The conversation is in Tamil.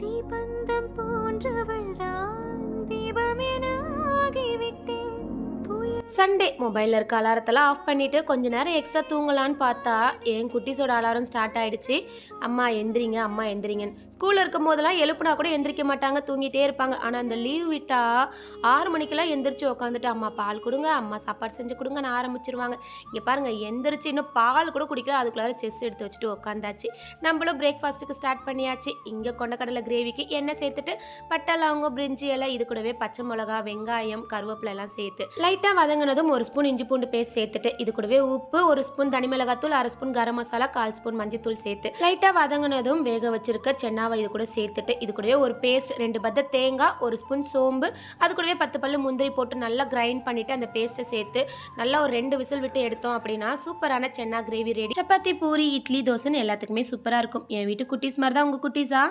தீபந்தம் போன்றவள்தான் தீபம் என ஆகிவிட்டேன். சண்டே மொபைலில் இருக்க அலாரத்தெல்லாம் ஆஃப் பண்ணிவிட்டு கொஞ்ச நேரம் எக்ஸ்ட்ரா தூங்கலான்னு பார்த்தா என் குட்டிஸோட அலாரம் ஸ்டார்ட் ஆகிடுச்சு. அம்மா எந்திரிங்க, அம்மா எந்திரிங்கன்னு. ஸ்கூலில் இருக்கும் போதெல்லாம் எழுப்புனா கூட எந்திரிக்க மாட்டாங்க, தூங்கிட்டே இருப்பாங்க. ஆனால் அந்த லீவ் விட்டால் 6 மணிக்கெல்லாம் எந்திரிச்சு உட்காந்துட்டு அம்மா பால் கொடுங்க, அம்மா சாப்பாடு செஞ்சு கொடுங்கன்னு ஆரம்பிச்சிருவாங்க. இங்கே பாருங்கள், எந்திரிச்சு இன்னும் பால் கூட குடிக்கல, அதுக்குள்ளார செஸ் எடுத்து வச்சுட்டு உட்காந்தாச்சு. நம்மளும் பிரேக்ஃபாஸ்ட்டுக்கு ஸ்டார்ட் பண்ணியாச்சு. இங்கே கொண்டக்கடலை கிரேவிக்கு எண்ணெய் சேர்த்துட்டு பட்டை லவங்கம் பிரிஞ்சி இலை இது கூடவே பச்சை மிளகா வெங்காயம் கருவேப்பிலை எல்லாம் சேர்த்து லைட்டாக வதங்கினதும் 1 ஸ்பூன் இஞ்சி பூண்டு பேஸ்ட் சேர்த்துட்டு இது கூடவே உப்பு 1 ஸ்பூன் தனி மிளகாத்தூள் 1/2 ஸ்பூன் கரம் மசாலா 1/4 ஸ்பூன் மஞ்சத்தூள் சேர்த்து லைட்டாக வதங்கினதும் வேக வச்சிருக்க சென்னாவை இது கூட சேர்த்துட்டு இது கூடவே ஒரு பேஸ்ட் 2 பத்த தேங்காய் 1 ஸ்பூன் சோம்பு அது கூடவே 10 பல்லு முந்திரி போட்டு நல்லா கிரைண்ட் பண்ணிட்டு அந்த பேஸ்ட்டை சேர்த்து நல்லா ஒரு 2 விசில் விட்டு எடுத்தோம் அப்படின்னா சூப்பரான சென்னா கிரேவி ரெடி. சப்பாத்தி பூரி இட்லி தோசைன்னு எல்லாத்துக்குமே சூப்பராக இருக்கும். என் வீட்டு குட்டீஸ் மாதிரி தான் உங்கள் குட்டீஸா?